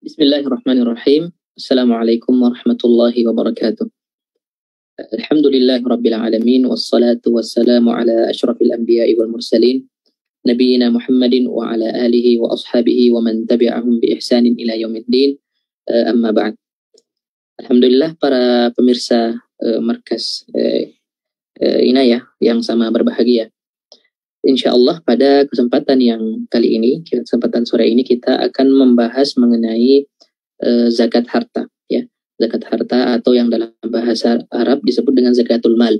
Bismillahirrahmanirrahim. Assalamualaikum warahmatullahi wabarakatuh. Alhamdulillahi rabbil alamin. Wassalatu wassalamu ala ashrafil anbiya'i wal mursalin. Nabiina Muhammadin wa ala alihi wa ashabihi wa man tabi'ahum bi ihsanin ila yaumiddin. Amma ba'd. Alhamdulillah para pemirsa Markas Inayah yang sama berbahagia. Insyaallah pada kesempatan yang kali ini, kesempatan sore ini kita akan membahas mengenai zakat harta, ya. Zakat harta atau yang dalam bahasa Arab disebut dengan zakatul mal.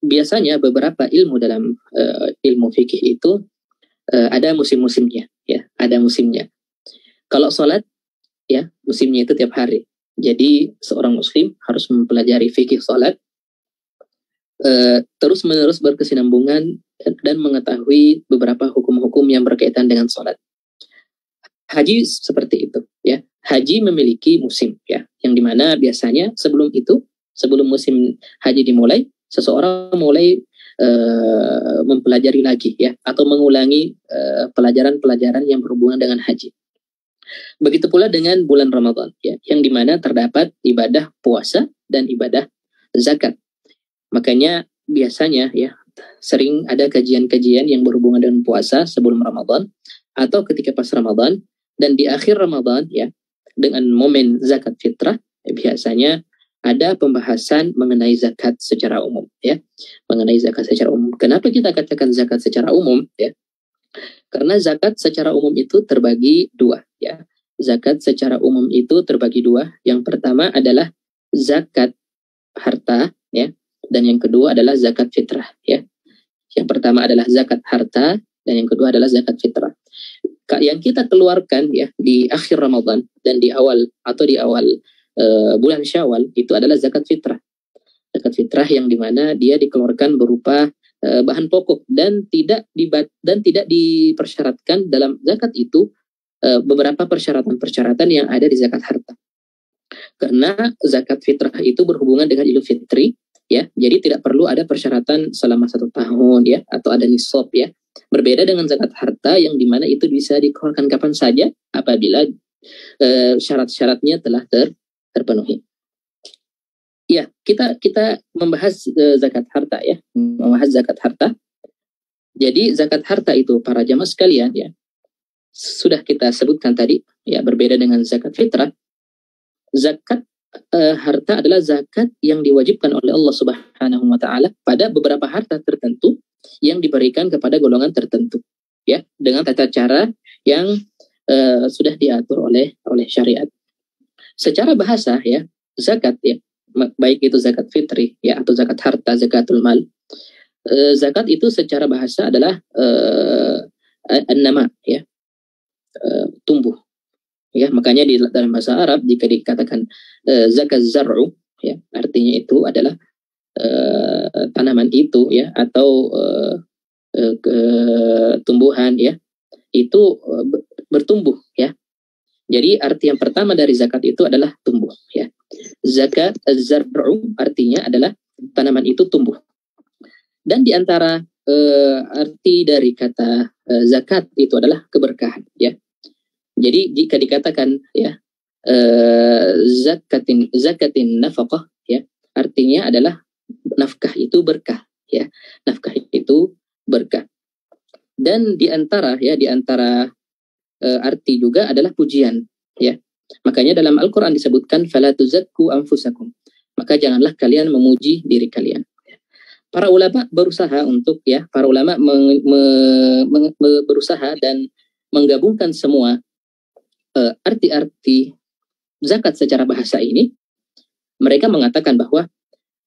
Biasanya beberapa ilmu dalam ilmu fikih itu ada musim-musimnya, ya, ada musimnya. Kalau sholat, ya, musimnya itu tiap hari. Jadi seorang muslim harus mempelajari fikih sholat, terus-menerus berkesinambungan dan mengetahui beberapa hukum-hukum yang berkaitan dengan sholat. Haji seperti itu, ya. Haji memiliki musim, ya, yang dimana biasanya sebelum musim haji dimulai, seseorang mulai mempelajari lagi, ya, atau mengulangi pelajaran-pelajaran yang berhubungan dengan haji. Begitu pula dengan bulan Ramadan, ya, yang dimana terdapat ibadah puasa dan ibadah zakat. Makanya biasanya, ya, sering ada kajian-kajian yang berhubungan dengan puasa sebelum Ramadan atau ketika pas Ramadan, dan di akhir Ramadan, ya, dengan momen zakat fitrah, ya, biasanya ada pembahasan mengenai zakat secara umum, ya, mengenai zakat secara umum. Kenapa kita katakan zakat secara umum, ya? Karena zakat secara umum itu terbagi dua, ya. Zakat secara umum itu terbagi dua. Yang pertama adalah zakat harta, ya, dan yang kedua adalah zakat fitrah, ya. Yang pertama adalah zakat harta dan yang kedua adalah zakat fitrah. Yang kita keluarkan, ya, di akhir Ramadan dan di awal bulan Syawal itu adalah zakat fitrah. Zakat fitrah yang dimana dia dikeluarkan berupa bahan pokok dan tidak dipersyaratkan dalam zakat itu beberapa persyaratan-persyaratan yang ada di zakat harta. Karena zakat fitrah itu berhubungan dengan Idul Fitri, ya, jadi tidak perlu ada persyaratan selama 1 tahun, ya, atau ada nisab, ya. Berbeda dengan zakat harta yang dimana itu bisa dikeluarkan kapan saja apabila syarat-syaratnya telah terpenuhi. Ya, kita membahas zakat harta, ya, membahas zakat harta. Jadi zakat harta itu para jamaah sekalian, ya, sudah kita sebutkan tadi, ya, berbeda dengan zakat fitrah. Zakat harta adalah zakat yang diwajibkan oleh Allah Subhanahu wa taala pada beberapa harta tertentu yang diberikan kepada golongan tertentu, ya, dengan tata cara yang sudah diatur oleh syariat. Secara bahasa, ya, zakat, ya, baik itu zakat fitri, ya, atau zakat harta, zakatul mal. Zakat itu secara bahasa adalah an-nama, ya, tumbuh. Ya, makanya di dalam bahasa Arab jika dikatakan zakat zar'u, ya, artinya itu adalah tanaman itu, ya, atau tumbuhan, ya, itu bertumbuh, ya. Jadi arti yang pertama dari zakat itu adalah tumbuh, ya. Zakat zar'u artinya adalah tanaman itu tumbuh. Dan di antara arti dari kata zakat itu adalah keberkahan, ya. Jadi jika dikatakan, ya, zakatin nafaqah, ya, artinya adalah nafkah itu berkah, ya. Nafkah itu berkah. Dan di antara arti juga adalah pujian, ya. Makanya dalam Al-Qur'an disebutkan fala tuzakku anfusakum. Maka janganlah kalian memuji diri kalian. Para ulama berusaha untuk, ya, berusaha dan menggabungkan semua arti-arti zakat secara bahasa ini. Mereka mengatakan bahwa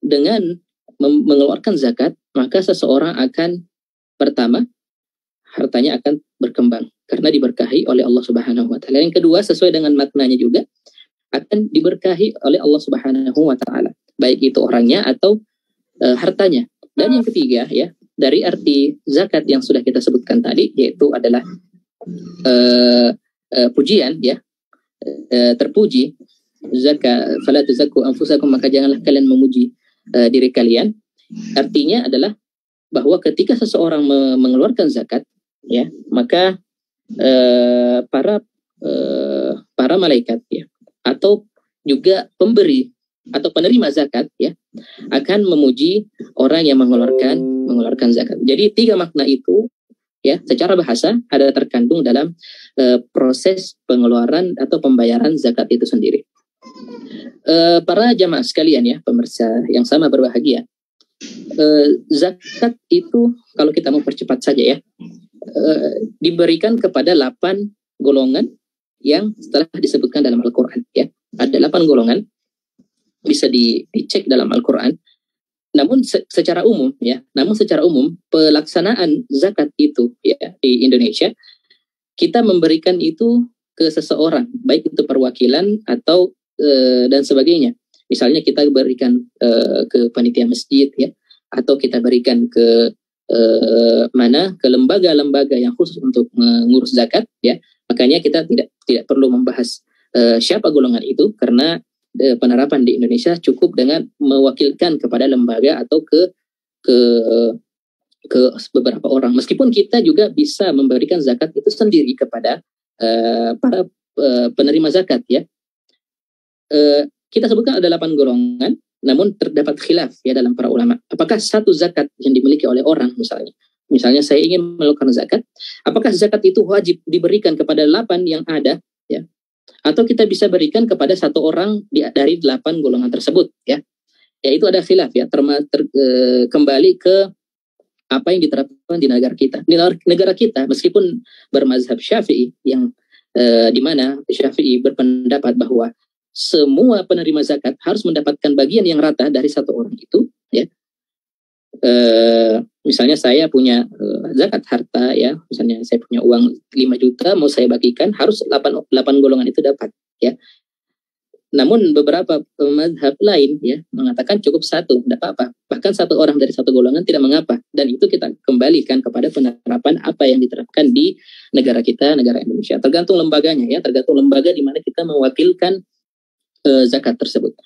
dengan mengeluarkan zakat, maka seseorang akan, pertama, hartanya akan berkembang karena diberkahi oleh Allah Subhanahu wa taala. Yang kedua, sesuai dengan maknanya juga akan diberkahi oleh Allah Subhanahu wa taala, baik itu orangnya atau hartanya. Dan yang ketiga, ya, dari arti zakat yang sudah kita sebutkan tadi, yaitu adalah pujian, ya, terpuji. Zakat fala tuzakku anfusakum, maka janganlah kalian memuji diri kalian. Artinya adalah bahwa ketika seseorang mengeluarkan zakat, ya, maka para malaikat ya, atau juga pemberi atau penerima zakat ya, akan memuji orang yang mengeluarkan zakat. Jadi 3 makna itu ya secara bahasa ada terkandung dalam proses pengeluaran atau pembayaran zakat itu sendiri. Para jamaah sekalian ya, pemirsa yang sama berbahagia, zakat itu kalau kita mau percepat saja ya, diberikan kepada 8 golongan yang telah disebutkan dalam Al-Quran ya. Ada 8 golongan, bisa dicek dalam Al-Quran. Namun secara umum pelaksanaan zakat itu ya di Indonesia, kita memberikan itu ke seseorang, baik itu perwakilan atau dan sebagainya. Misalnya kita berikan ke panitia masjid ya, atau kita berikan ke ke lembaga-lembaga yang khusus untuk mengurus zakat ya. Makanya kita tidak perlu membahas siapa golongan itu, karena penerapan di Indonesia cukup dengan mewakilkan kepada lembaga atau ke beberapa orang. Meskipun kita juga bisa memberikan zakat itu sendiri kepada para penerima zakat ya. Kita sebutkan ada 8 golongan, namun terdapat khilaf ya dalam para ulama. Apakah satu zakat yang dimiliki oleh orang misalnya saya ingin melakukan zakat, apakah zakat itu wajib diberikan kepada 8 yang ada ya, atau kita bisa berikan kepada satu orang dari 8 golongan tersebut ya. Ya itu ada khilaf ya, kembali ke apa yang diterapkan di negara kita. Di negara kita meskipun bermazhab Syafi'i yang di mana Syafi'i berpendapat bahwa semua penerima zakat harus mendapatkan bagian yang rata dari satu orang itu ya. Misalnya saya punya zakat harta ya, misalnya saya punya uang 5 juta mau saya bagikan, harus 8 golongan itu dapat ya. Namun beberapa mazhab lain ya mengatakan cukup 1, tidak apa-apa. Bahkan 1 orang dari 1 golongan tidak mengapa, dan itu kita kembalikan kepada penerapan apa yang diterapkan di negara kita, negara Indonesia. Tergantung lembaganya ya, tergantung lembaga di mana kita mewakilkan zakat tersebut.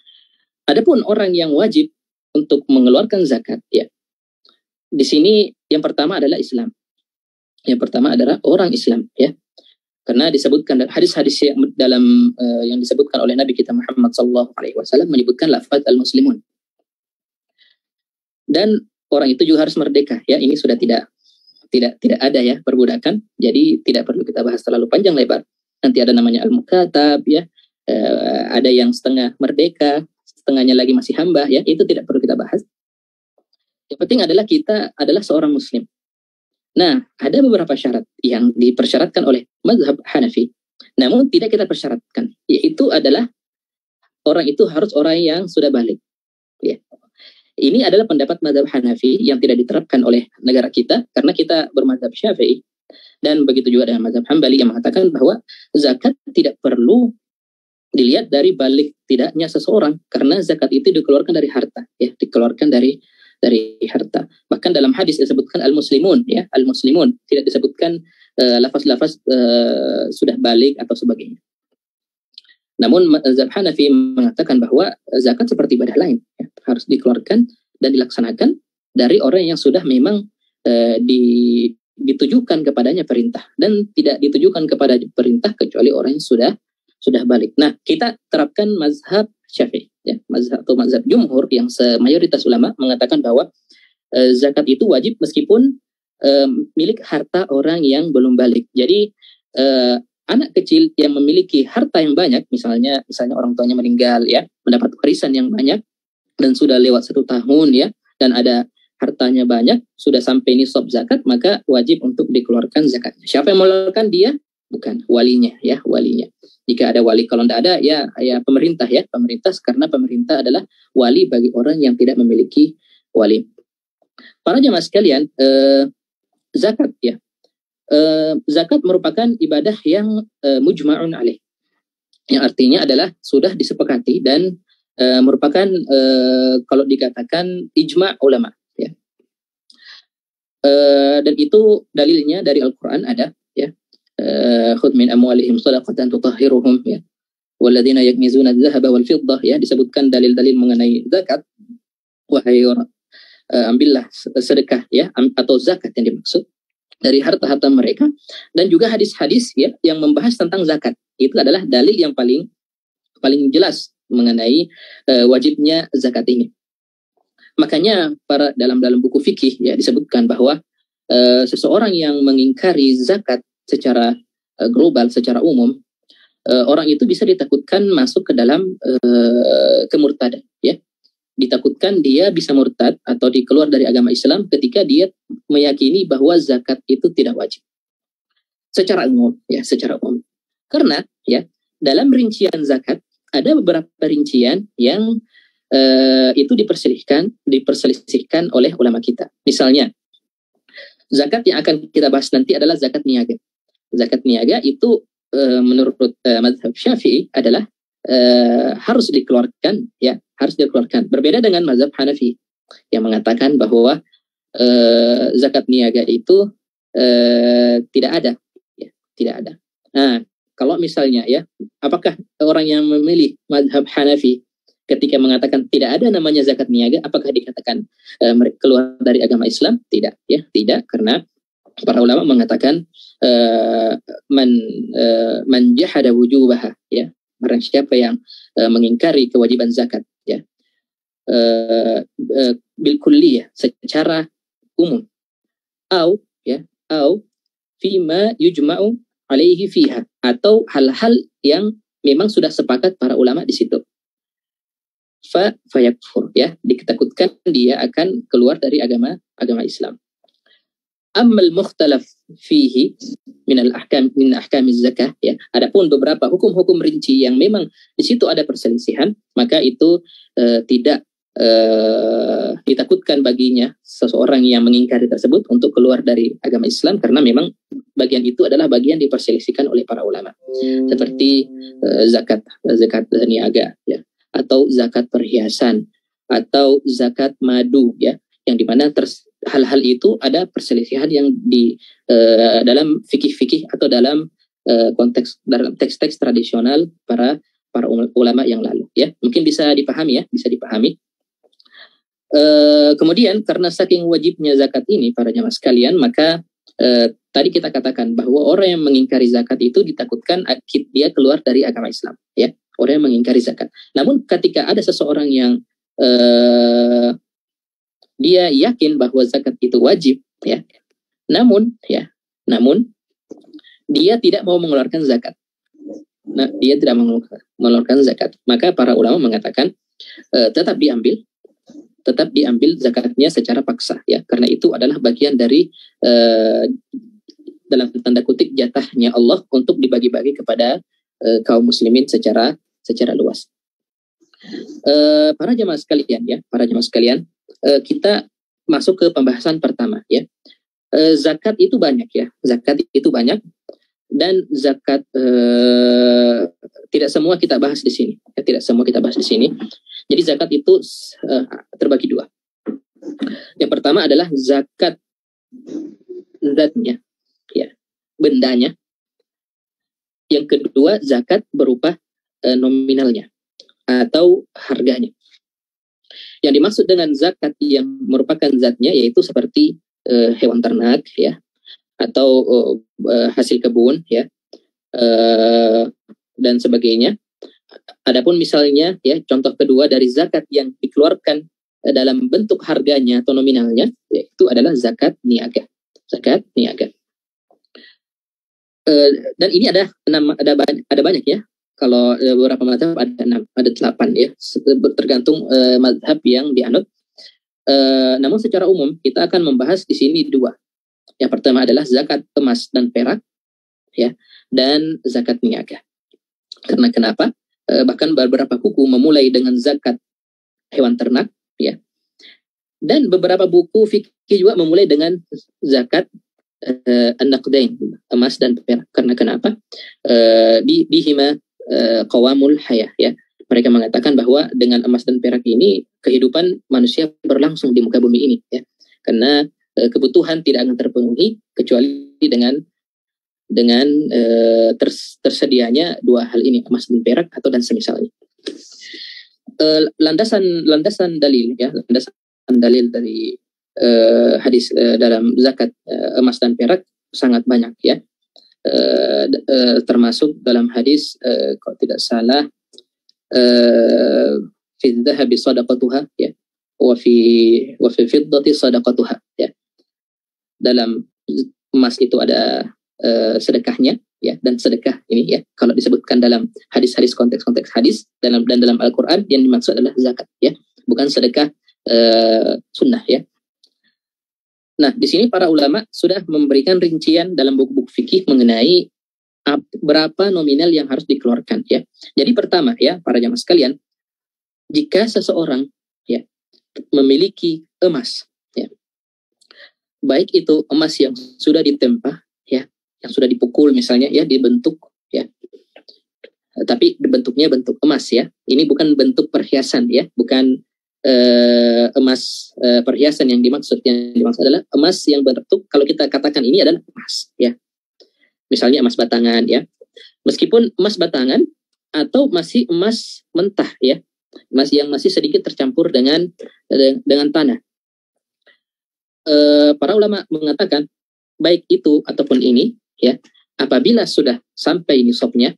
Adapun orang yang wajib untuk mengeluarkan zakat ya, di sini yang pertama adalah Islam. Yang pertama adalah orang Islam ya. Karena disebutkan dalam hadis-hadis yang disebutkan oleh Nabi kita Muhammad SAW menyebutkan lafaz al-muslimun. Dan orang itu juga harus merdeka ya. Ini sudah tidak ada ya perbudakan. Jadi tidak perlu kita bahas terlalu panjang lebar. Nanti ada namanya al-mukatab ya. Ada yang setengah merdeka, setengahnya lagi masih hamba ya, itu tidak perlu kita bahas. Yang penting adalah kita adalah seorang muslim. Nah, ada beberapa syarat yang dipersyaratkan oleh mazhab Hanafi, namun tidak kita persyaratkan, yaitu adalah orang itu harus orang yang sudah balik ya. Ini adalah pendapat mazhab Hanafi yang tidak diterapkan oleh negara kita, karena kita bermazhab Syafi'i. Dan begitu juga dengan mazhab Hambali yang mengatakan bahwa zakat tidak perlu dilihat dari balik tidaknya seseorang, karena zakat itu dikeluarkan dari harta ya, dikeluarkan dari harta. Bahkan dalam hadis disebutkan al-muslimun ya, al-muslimun, tidak disebutkan lafaz-lafaz sudah balik atau sebagainya. Namun mazhab Hanafi mengatakan bahwa zakat seperti ibadah lain ya, harus dikeluarkan dan dilaksanakan dari orang yang sudah memang ditujukan kepadanya perintah, dan tidak ditujukan kepada perintah kecuali orang yang sudah balik. Nah, kita terapkan mazhab Syafi'i ya, mazhab jumhur yang mayoritas ulama mengatakan bahwa zakat itu wajib meskipun milik harta orang yang belum balik. Jadi anak kecil yang memiliki harta yang banyak, misalnya orang tuanya meninggal ya, mendapat warisan yang banyak dan sudah lewat 1 tahun ya, dan ada hartanya banyak, sudah sampai nisab zakat, maka wajib untuk dikeluarkan zakatnya. Siapa yang mengeluarkan? Dia? Bukan, walinya ya, walinya. Jika ada wali, kalau tidak ada ya pemerintah ya, karena pemerintah adalah wali bagi orang yang tidak memiliki wali. Para jemaah sekalian, zakat ya, zakat merupakan ibadah yang mujma'un alaih, yang artinya adalah sudah disepakati dan merupakan kalau dikatakan ijma' ulama ya. Dan itu dalilnya dari Al-Quran ada ya. Khudh min amwalihim shadaqatan tutahhiruhum ya, walladzina yaknizuna adh-dhahaba wal fiddah ya, disebutkan dalil-dalil mengenai zakat. Wahai orang, ambillah sedekah ya, atau zakat yang dimaksud dari harta-harta mereka, dan juga hadis-hadis ya yang membahas tentang zakat. Itu adalah dalil yang paling jelas mengenai wajibnya zakat ini. Makanya dalam buku fikih ya disebutkan bahwa seseorang yang mengingkari zakat secara global, secara umum, orang itu bisa ditakutkan masuk ke dalam kemurtadan, ya. Ditakutkan dia bisa murtad atau dikeluar dari agama Islam ketika dia meyakini bahwa zakat itu tidak wajib. Secara umum, ya, secara umum. Karena ya dalam rincian zakat ada beberapa rincian yang itu diperselisihkan oleh ulama kita. Misalnya, zakat yang akan kita bahas nanti adalah zakat niaga. Zakat niaga itu menurut mazhab Syafi'i adalah harus dikeluarkan, ya, harus dikeluarkan. Berbeda dengan mazhab Hanafi yang mengatakan bahwa zakat niaga itu tidak ada, ya, tidak ada. Nah, kalau misalnya ya, apakah orang yang memilih mazhab Hanafi ketika mengatakan tidak ada namanya zakat niaga, apakah dikatakan keluar dari agama Islam? Tidak, ya, tidak, karena para ulama mengatakan man jahada wujubaha, ya, barang siapa yang mengingkari kewajiban zakat, ya, bil kulliyah, secara umum, au fima yujma'u alaihi fiha, atau hal-hal yang memang sudah sepakat para ulama di situ, fayakfur, ya, ditakutkan dia akan keluar dari agama Islam. Ammal mukhtalaf fihi min ahkamiz zakah, ya. Adapun beberapa hukum-hukum rinci yang memang di situ ada perselisihan, maka itu tidak ditakutkan baginya seseorang yang mengingkari tersebut untuk keluar dari agama Islam, karena memang bagian itu adalah bagian diperselisihkan oleh para ulama. Seperti zakat niaga, ya, atau zakat perhiasan, atau zakat madu, ya, yang dimana hal-hal itu ada perselisihan yang di dalam fikih atau dalam konteks dalam teks-teks tradisional para ulama yang lalu, ya. Mungkin bisa dipahami, ya, bisa dipahami. Kemudian karena saking wajibnya zakat ini para jamaah sekalian, maka tadi kita katakan bahwa orang yang mengingkari zakat itu ditakutkan dia keluar dari agama Islam, ya, orang yang mengingkari zakat. Namun ketika ada seseorang yang dia yakin bahwa zakat itu wajib, ya, namun dia tidak mau mengeluarkan zakat. Nah, dia tidak mengeluarkan zakat, maka para ulama mengatakan tetap diambil zakatnya secara paksa, ya, karena itu adalah bagian dari dalam tanda kutip jatahnya Allah untuk dibagi-bagi kepada kaum muslimin secara luas. Para jamaah sekalian, kita masuk ke pembahasan pertama, ya. Zakat itu banyak, ya. Zakat itu banyak, dan zakat tidak semua kita bahas di sini. Ya, tidak semua kita bahas di sini. Jadi zakat itu terbagi dua. Yang pertama adalah zakat zatnya, ya, bendanya. Yang kedua zakat berupa nominalnya atau harganya. Yang dimaksud dengan zakat yang merupakan zatnya yaitu seperti hewan ternak, ya, atau hasil kebun, ya, dan sebagainya. Adapun misalnya, ya, contoh kedua dari zakat yang dikeluarkan dalam bentuk harganya atau nominalnya, yaitu adalah zakat niaga. Zakat niaga. Dan ini ada banyak, ya. Kalau beberapa mazhab ada 8, ya, tergantung mazhab yang dianut. Namun secara umum kita akan membahas di sini dua. Yang pertama adalah zakat emas dan perak, ya, dan zakat niaga. Karena kenapa? Bahkan beberapa buku memulai dengan zakat hewan ternak, ya, dan beberapa buku fikih juga memulai dengan zakat an-naqdain, emas dan perak. Karena kenapa? Bihima qawamul hayah, ya. Mereka mengatakan bahwa dengan emas dan perak ini kehidupan manusia berlangsung di muka bumi ini, ya. Karena kebutuhan tidak akan terpenuhi kecuali dengan tersedianya dua hal ini, emas dan perak atau dan semisalnya. Landasan dalil, ya, landasan dalil dari hadis dalam zakat emas dan perak sangat banyak ya. Termasuk dalam hadis kalau tidak salah fi dhahabi sadaqatuha ya, wa fi fiddati sadaqatuha ya. Dalam emas itu ada sedekahnya ya, dan sedekah ini ya kalau disebutkan dalam hadis-hadis konteks-konteks hadis dan dalam Al-Qur'an yang dimaksud adalah zakat ya, bukan sedekah sunnah ya. Nah, di sini para ulama sudah memberikan rincian dalam buku-buku fikih mengenai berapa nominal yang harus dikeluarkan ya. Jadi pertama ya, para jamaah sekalian, jika seseorang ya memiliki emas ya, baik itu emas yang sudah ditempa ya, yang sudah dipukul misalnya ya, dibentuk ya, tapi bentuknya bentuk emas ya, ini bukan bentuk perhiasan ya, bukan emas perhiasan yang dimaksud adalah emas yang bentuk, kalau kita katakan ini adalah emas ya, misalnya emas batangan ya, meskipun emas batangan atau masih emas mentah ya, emas yang masih sedikit tercampur dengan tanah. Para ulama mengatakan baik itu ataupun ini ya, apabila sudah sampai nisabnya,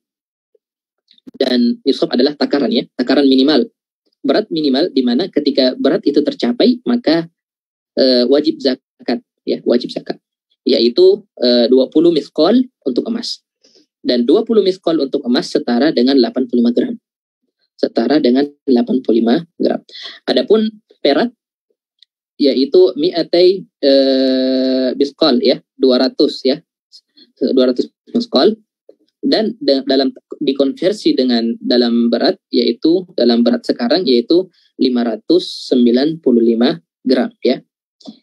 dan nisab adalah takaran ya, takaran minimal, berat minimal, di mana ketika berat itu tercapai maka wajib zakat ya, wajib zakat, yaitu 20 misqal untuk emas, dan 20 misqal untuk emas setara dengan 85 gram, setara dengan 85 gram. Adapun perak yaitu mi'atai misqal ya, 200 ya, 200 misqal, dan dalam dikonversi dengan dalam berat, yaitu dalam berat sekarang yaitu 595 gram ya.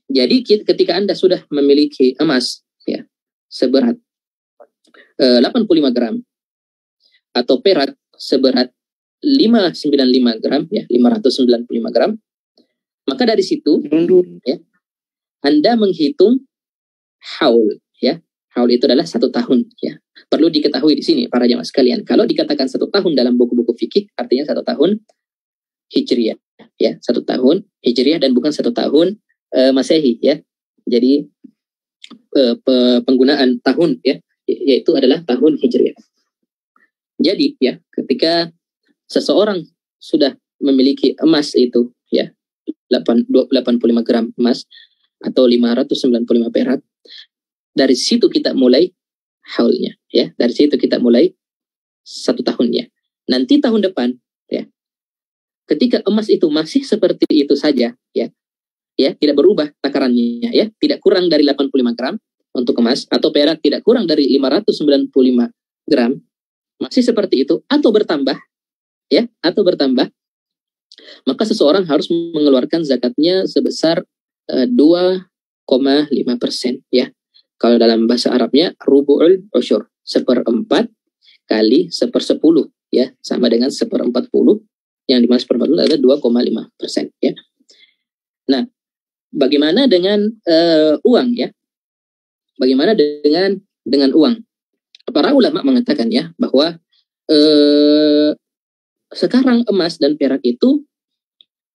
Jadi ketika Anda sudah memiliki emas ya seberat 85 gram atau perak seberat 595 gram ya, 595 gram, maka dari situ ya Anda menghitung haul ya. Haul itu adalah 1 tahun ya. Perlu diketahui di sini para jamaah sekalian, kalau dikatakan 1 tahun dalam buku-buku fikih artinya 1 tahun hijriah ya, 1 tahun hijriah dan bukan 1 tahun masehi ya. Jadi penggunaan tahun ya, yaitu adalah tahun hijriah. Jadi ya, ketika seseorang sudah memiliki emas itu ya 85 gram emas atau 595 perak, dari situ kita mulai haulnya ya, dari situ kita mulai 1 tahunnya. Nanti tahun depan ya, ketika emas itu masih seperti itu saja ya, tidak berubah takarannya ya, tidak kurang dari 85 gram untuk emas, atau perak tidak kurang dari 595 gram, masih seperti itu atau bertambah ya, maka seseorang harus mengeluarkan zakatnya sebesar 2,5% ya. Kalau dalam bahasa Arabnya rubu'ul usyur, 1/4 kali 1/10 ya, sama dengan 1/40, yang dimaksud 1/40 adalah 2,5% ya. Nah, bagaimana dengan uang ya? Bagaimana dengan uang? Para ulama mengatakan ya bahwa sekarang emas dan perak itu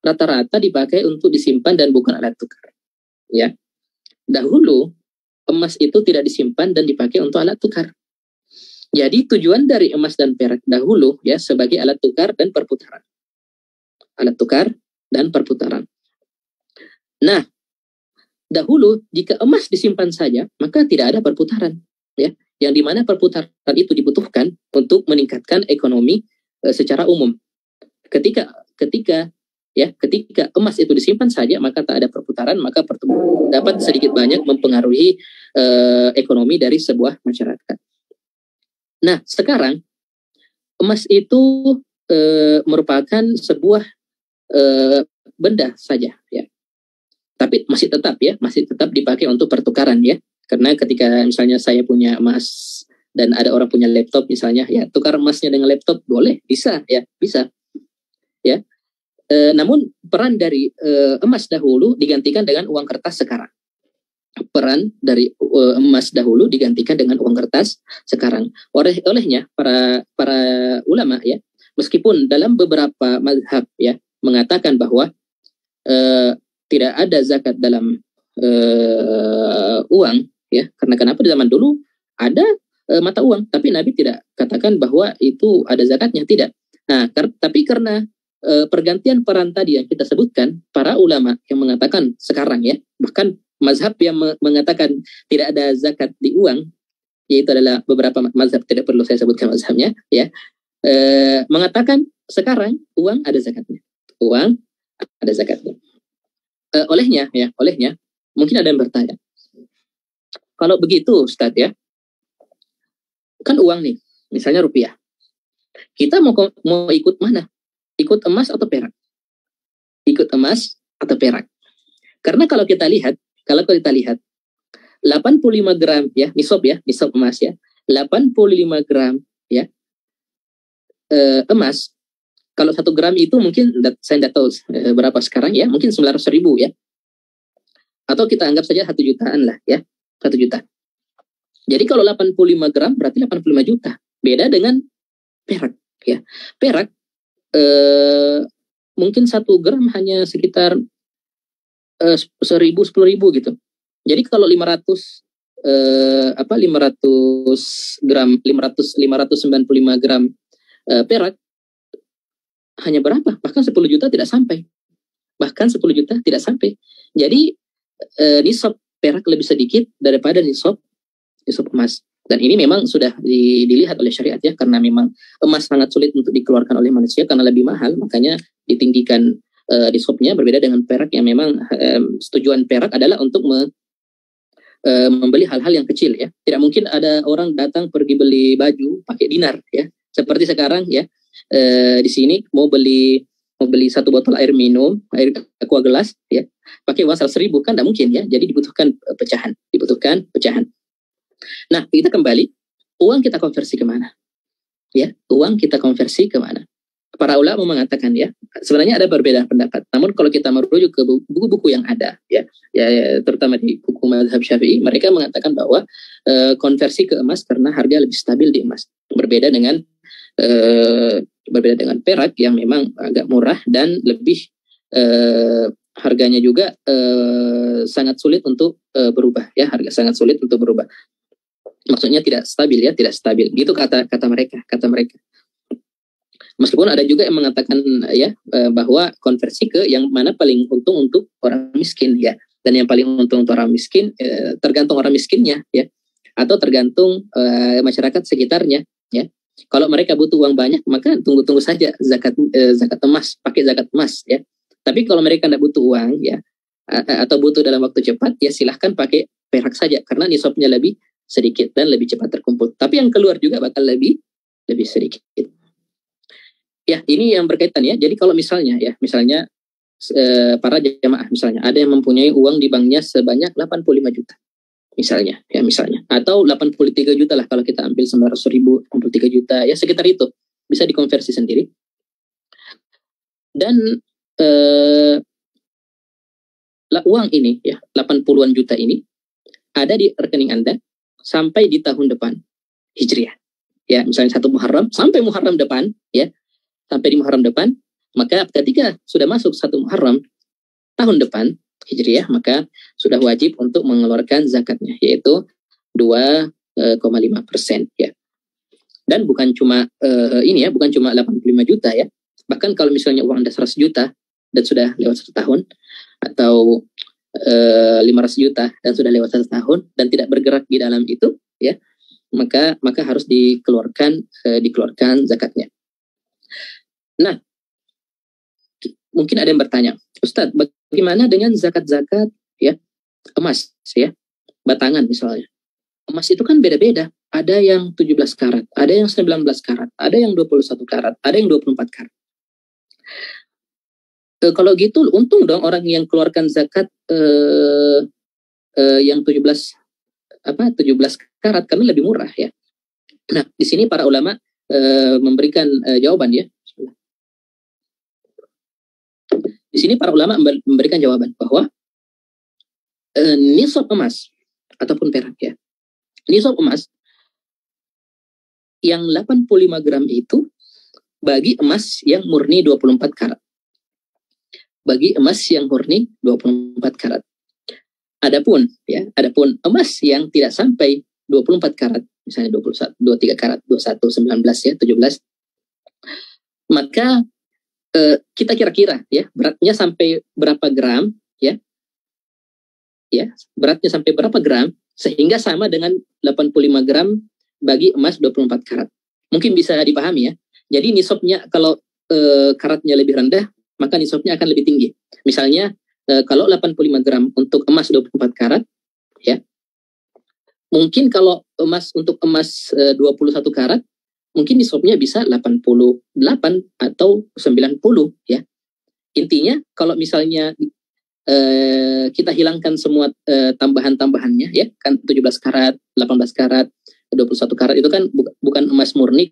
rata-rata dipakai untuk disimpan dan bukan alat tukar ya. Dahulu emas itu tidak disimpan dan dipakai untuk alat tukar. Jadi tujuan dari emas dan perak dahulu ya sebagai alat tukar dan perputaran. Alat tukar dan perputaran. Nah, dahulu jika emas disimpan saja, maka tidak ada perputaran ya. Yang dimana perputaran itu dibutuhkan untuk meningkatkan ekonomi secara umum. Ketika emas itu disimpan saja, maka tak ada perputaran, maka dapat sedikit banyak mempengaruhi ekonomi dari sebuah masyarakat. Nah, sekarang emas itu merupakan sebuah benda saja ya. Tapi masih tetap dipakai untuk pertukaran ya. Karena ketika misalnya saya punya emas dan ada orang punya laptop misalnya, ya tukar emasnya dengan laptop boleh, bisa. Ya. Namun peran dari emas dahulu digantikan dengan uang kertas sekarang. Peran dari emas dahulu digantikan dengan uang kertas sekarang. Olehnya para ulama ya, meskipun dalam beberapa mazhab ya mengatakan bahwa tidak ada zakat dalam uang, ya. Karena kenapa di zaman dulu ada mata uang, tapi Nabi tidak katakan bahwa itu ada zakatnya, tidak. Nah, tapi karena pergantian peran tadi yang kita sebutkan, para ulama yang mengatakan sekarang ya, bahkan mazhab yang mengatakan tidak ada zakat di uang, yaitu adalah beberapa mazhab, tidak perlu saya sebutkan mazhabnya, ya, mengatakan sekarang uang ada zakatnya, uang ada zakatnya. Olehnya mungkin ada yang bertanya, kalau begitu Ustadz ya, kan uang nih, misalnya rupiah, kita mau ikut mana? Ikut emas atau perak? Ikut emas atau perak? Karena kalau kita lihat 85 gram ya, nisab emas ya, 85 gram ya, emas, kalau 1 gram itu mungkin saya tidak tahu berapa sekarang ya, mungkin 900.000 ya, atau kita anggap saja 1 jutaan lah ya, 1 juta. Jadi kalau 85 gram berarti 85 juta. Beda dengan perak ya. Perak mungkin 1 gram hanya sekitar 1.000, 10.000 gitu. Jadi kalau 500 gram, 595 gram perak hanya berapa? Bahkan 10 juta tidak sampai. Jadi nisab perak lebih sedikit daripada nisab emas. Dan ini memang sudah dilihat oleh syariat ya, karena memang emas sangat sulit untuk dikeluarkan oleh manusia karena lebih mahal, makanya ditinggikan nisabnya. Berbeda dengan perak yang memang tujuan perak adalah untuk membeli hal-hal yang kecil ya. Tidak mungkin ada orang datang pergi beli baju pakai dinar ya. Seperti sekarang ya, di sini mau beli 1 botol air minum, air aqua gelas ya, pakai uang 100.000 kan tidak mungkin ya. Jadi dibutuhkan pecahan. Nah, kita kembali, uang kita konversi kemana? Ya, uang kita konversi kemana? Para ulama mengatakan ya, sebenarnya ada perbedaan pendapat. Namun kalau kita merujuk ke buku-buku yang ada, ya, terutama di buku mazhab Syafi'i, mereka mengatakan bahwa konversi ke emas karena harga lebih stabil di emas. Berbeda dengan perak yang memang agak murah dan lebih harganya juga sangat sulit untuk berubah ya, harga sangat sulit untuk berubah. Maksudnya tidak stabil ya, tidak stabil. Gitu kata mereka. Meskipun ada juga yang mengatakan ya bahwa konversi ke yang mana paling untung untuk orang miskin ya. Dan yang paling untung untuk orang miskin tergantung orang miskinnya ya, atau tergantung masyarakat sekitarnya ya. Kalau mereka butuh uang banyak, maka tunggu saja zakat emas, pakai zakat emas ya. Tapi kalau mereka tidak butuh uang ya, atau butuh dalam waktu cepat, ya silahkan pakai perak saja karena nisabnya lebih sedikit dan lebih cepat terkumpul. Tapi yang keluar juga bakal lebih sedikit. Ya, ini yang berkaitan ya. Jadi kalau misalnya para jamaah misalnya ada yang mempunyai uang di banknya sebanyak 85 juta. Misalnya, atau 83 juta lah kalau kita ambil 900.000, 83 juta ya, sekitar itu. Bisa dikonversi sendiri. Dan uang ini ya, 80-an juta ini ada di rekening Anda sampai di tahun depan Hijriah. Ya, misalnya 1 Muharram sampai Muharram depan ya. Sampai di Muharram depan, maka ketika sudah masuk 1 Muharram tahun depan Hijriah, maka sudah wajib untuk mengeluarkan zakatnya, yaitu 2,5% ya. Dan bukan cuma bukan cuma 85 juta ya. Bahkan kalau misalnya uang Anda 100 juta dan sudah lewat 1 tahun, atau 500 juta dan sudah lewat 1 tahun dan tidak bergerak di dalam itu ya, maka harus dikeluarkan zakatnya. Nah, mungkin ada yang bertanya, Ustadz, bagaimana dengan zakat-zakat ya emas ya, batangan misalnya. Emas itu kan beda-beda, ada yang 17 karat, ada yang 19 karat, ada yang 21 karat, ada yang 24 karat. Kalau gitu untung dong orang yang keluarkan zakat yang 17 karat karena lebih murah ya. Nah, di sini para ulama memberikan jawaban ya. Di sini para ulama memberikan jawaban bahwa nisab emas ataupun perak ya. Nisab emas yang 85 gram itu bagi emas yang murni 24 karat. Bagi emas yang murni 24 karat. Adapun emas yang tidak sampai 24 karat, misalnya 21, 23 karat, 21, 19 ya, 17, maka kita kira-kira ya beratnya sampai berapa gram ya, beratnya sampai berapa gram sehingga sama dengan 85 gram bagi emas 24 karat. Mungkin bisa dipahami ya. Jadi nisabnya kalau karatnya lebih rendah, maka nisabnya akan lebih tinggi. Misalnya kalau 85 gram untuk emas 24 karat ya. Mungkin kalau untuk emas 21 karat mungkin nisabnya bisa 88 atau 90 ya. Intinya kalau misalnya kita hilangkan semua tambahan-tambahannya ya, kan 17 karat, 18 karat, 21 karat itu kan bukan emas murni.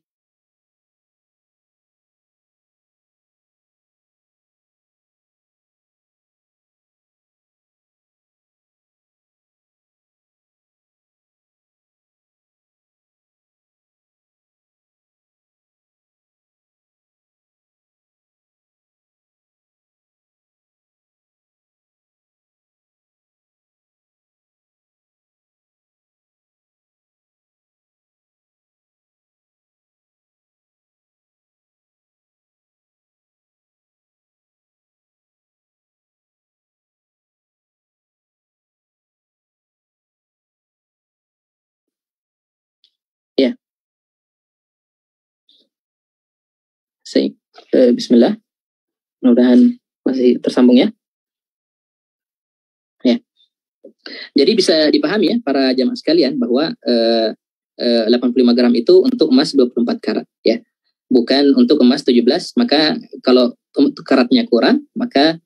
Ya. Bismillah. Mudah-mudahan masih tersambung ya. Ya. Jadi bisa dipahami ya para jamaah sekalian bahwa 85 gram itu untuk emas 24 karat ya. Bukan untuk emas 17, maka kalau karatnya kurang, maka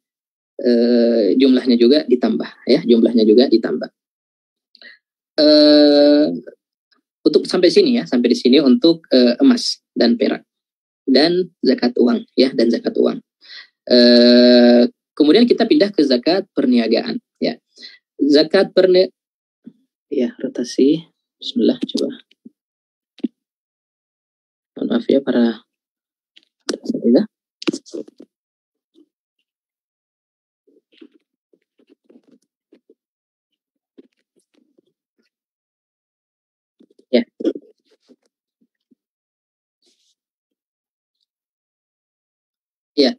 jumlahnya juga ditambah ya, jumlahnya juga ditambah. Untuk sampai di sini untuk emas dan perak dan zakat uang ya, dan zakat uang. Kemudian kita pindah ke zakat perniagaan ya. Zakat ya, rotasi. Bismillah, coba. Maaf ya para peserta. Ya. Ya.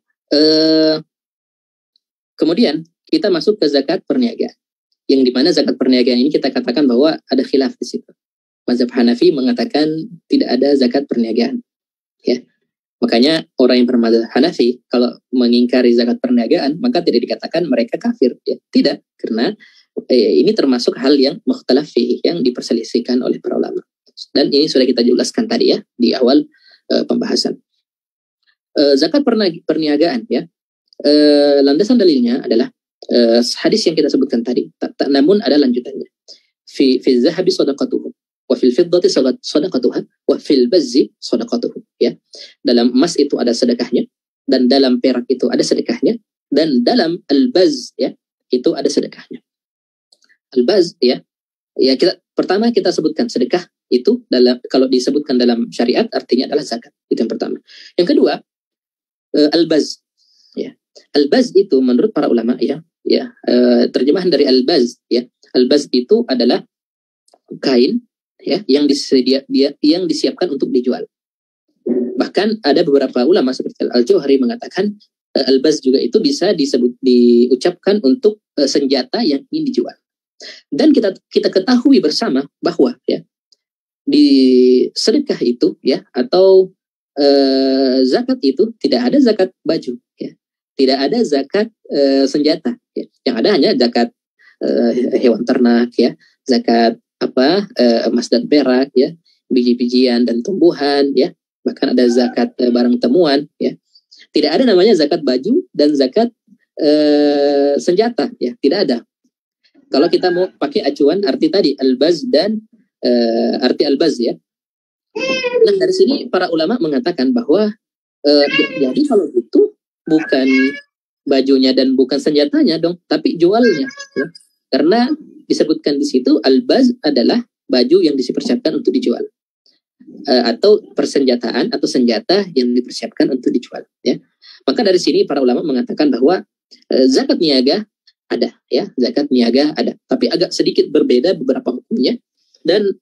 Kemudian kita masuk ke zakat perniagaan. Yang dimana zakat perniagaan ini kita katakan bahwa ada khilaf di situ. Mazhab Hanafi mengatakan tidak ada zakat perniagaan. Ya. Makanya orang yang bermazhab Hanafi kalau mengingkari zakat perniagaan maka tidak dikatakan mereka kafir. Ya. Tidak, karena ini termasuk hal yang mukhtalaf fihi, yang diperselisihkan oleh para ulama. Dan ini sudah kita jelaskan tadi ya di awal pembahasan. Zakat perniagaan ya. Landasan dalilnya adalah hadis yang kita sebutkan tadi. Namun ada lanjutannya. Fi zahabi sadaqatuhu wa fil fiddati sadaqatuha wa fil bazzi sadaqatuhu ya. Dalam emas itu ada sedekahnya, dan dalam perak itu ada sedekahnya, dan dalam al-baz ya itu ada sedekahnya. Al-baz ya pertama kita sebutkan sedekah itu kalau disebutkan dalam syariat artinya adalah zakat. Itu yang pertama. Yang kedua, al-baz ya. Al-baz itu menurut para ulama terjemahan dari al-baz ya. Al-baz itu adalah kain ya yang disiapkan untuk dijual. Bahkan ada beberapa ulama seperti Al-Jauhari mengatakan al-baz juga itu bisa diucapkan untuk senjata yang ingin dijual. Dan kita ketahui bersama bahwa ya di sedekah itu ya atau zakat itu tidak ada zakat baju ya. Tidak ada zakat senjata ya. Yang ada hanya zakat hewan ternak ya, zakat emas dan perak ya, biji-bijian dan tumbuhan ya, bahkan ada zakat barang temuan ya. Tidak ada namanya zakat baju dan zakat senjata ya, tidak ada. Kalau kita mau pakai acuan arti tadi al-baz dan arti al-baz ya. Nah dari sini para ulama mengatakan bahwa jadi kalau itu bukan bajunya dan bukan senjatanya dong, tapi jualnya ya. Karena disebutkan di situ al-baz adalah baju yang dipersiapkan untuk dijual atau persenjataan atau senjata yang dipersiapkan untuk dijual ya. Maka dari sini para ulama mengatakan bahwa zakat niaga ada ya, zakat niaga ada, tapi agak sedikit berbeda beberapa hukumnya dan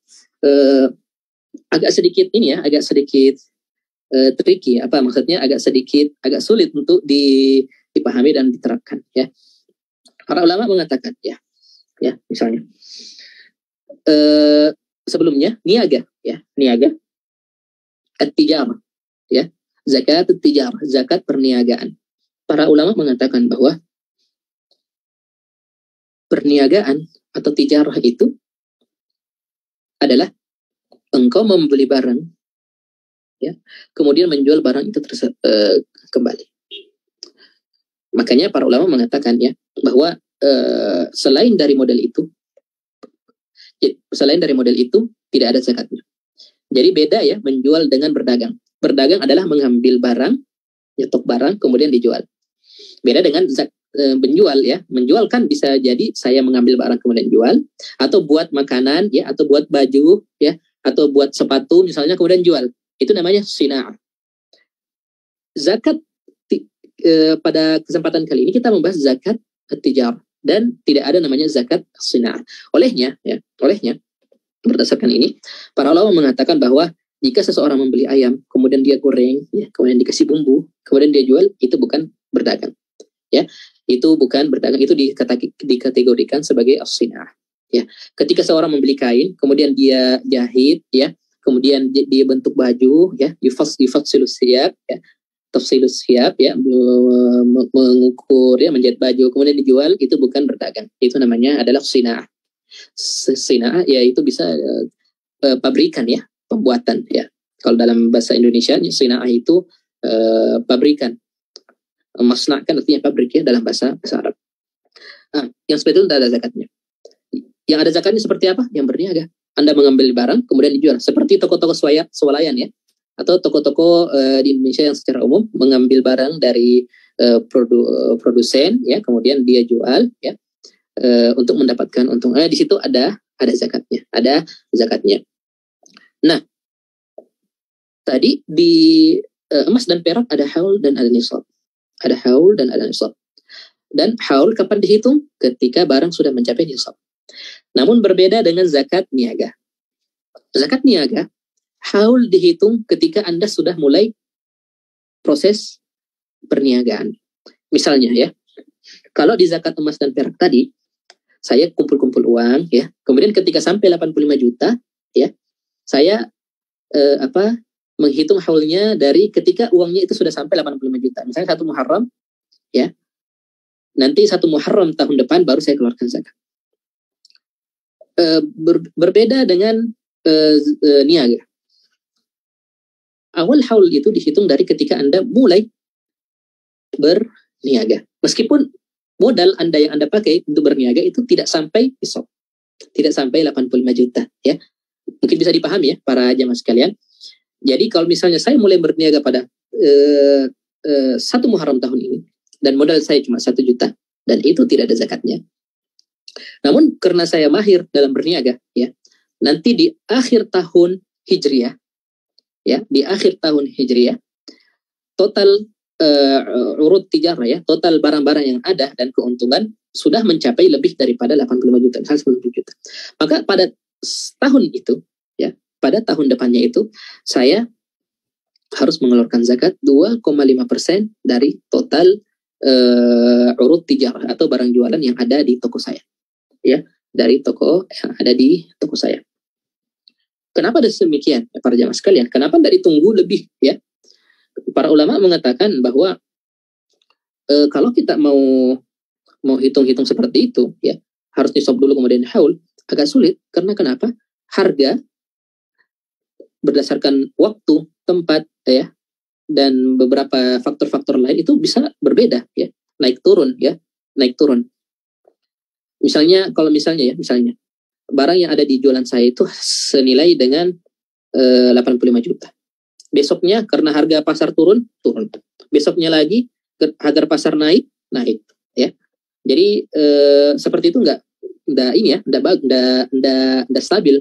agak sedikit ini ya, agak sedikit tricky, apa maksudnya agak sulit untuk dipahami dan diterapkan ya. Para ulama mengatakan ya misalnya sebelumnya niaga at-tijarah ya, zakat at-tijarah, zakat perniagaan. Para ulama mengatakan bahwa perniagaan atau tijarah itu adalah engkau membeli barang ya, kemudian menjual barang itu kembali. Makanya para ulama mengatakan ya bahwa selain dari model itu tidak ada zakatnya. Jadi beda ya menjual dengan berdagang. Berdagang adalah mengambil barang, nyetok barang kemudian dijual. Beda dengan menjual ya. Menjual kan bisa jadi saya mengambil barang kemudian jual, atau buat makanan ya, atau buat baju ya, atau buat sepatu misalnya kemudian jual. Itu namanya sina'ah. Zakat pada kesempatan kali ini kita membahas zakat at-tijarah dan tidak ada namanya zakat sina'ah. Olehnya berdasarkan ini para ulama mengatakan bahwa jika seseorang membeli ayam kemudian dia goreng ya, kemudian dikasih bumbu kemudian dia jual, itu bukan berdagang ya, itu bukan berdagang, itu dikategorikan sebagai as-sina'ah ya. Ketika seorang membeli kain kemudian dia jahit ya, kemudian dia bentuk baju ya, yufasilus siyab ya, tafsilus siyab ya, mengukur ya, menjahit baju kemudian dijual, itu bukan berdagang, itu namanya adalah sina'ah. Sina'ah ya itu bisa pabrikan ya, pembuatan ya. Kalau dalam bahasa Indonesia sina'ah itu pabrikan, masna'kan artinya pabrik ya dalam bahasa Arab. Yang seperti itu tidak ada zakatnya. Yang ada zakatnya seperti apa? Yang berniaga. Anda mengambil barang kemudian dijual, seperti toko-toko swalayan ya, atau toko-toko di Indonesia yang secara umum mengambil barang dari produsen ya, kemudian dia jual ya, untuk mendapatkan untung. Di situ ada zakatnya. Nah, tadi di emas dan perak ada haul dan ada nisab. Dan haul kapan dihitung? Ketika barang sudah mencapai nisab. Namun berbeda dengan zakat niaga. Zakat niaga, haul dihitung ketika Anda sudah mulai proses perniagaan. Misalnya ya, kalau di zakat emas dan perak tadi, saya kumpul-kumpul uang ya, kemudian ketika sampai 85 juta ya, saya menghitung haulnya dari ketika uangnya itu sudah sampai 85 juta. Misalnya 1 Muharram ya, nanti 1 Muharram tahun depan baru saya keluarkan zakat. Berbeda dengan niaga. Awal haul itu dihitung dari ketika Anda mulai berniaga. Meskipun modal Anda yang Anda pakai untuk berniaga itu tidak sampai nisab, tidak sampai 85 juta ya. Mungkin bisa dipahami ya para jamaah sekalian. Jadi kalau misalnya saya mulai berniaga pada 1 Muharram tahun ini dan modal saya cuma 1 juta dan itu tidak ada zakatnya. Namun karena saya mahir dalam berniaga ya, nanti di akhir tahun Hijriah ya, total urut tijarah ya, total barang-barang yang ada dan keuntungan sudah mencapai lebih daripada 85 juta, 90 juta. Maka pada tahun itu ya, pada tahun depannya itu saya harus mengeluarkan zakat 2,5% dari total urut tijarah atau barang jualan yang ada di toko saya ya, dari toko yang ada di toko saya. Kenapa demikian para jamaah sekalian? Kenapa tidak ditunggu lebih ya? Para ulama mengatakan bahwa kalau kita mau hitung-hitung seperti itu ya, harus nisab dulu kemudian haul, agak sulit. Karena kenapa? Harga berdasarkan waktu, tempat ya, dan beberapa faktor-faktor lain itu bisa berbeda ya, naik turun. Misalnya barang yang ada di jualan saya itu senilai dengan 85 juta. Besoknya karena harga pasar turun. Besoknya lagi harga pasar naik ya. Jadi seperti itu enggak stabil.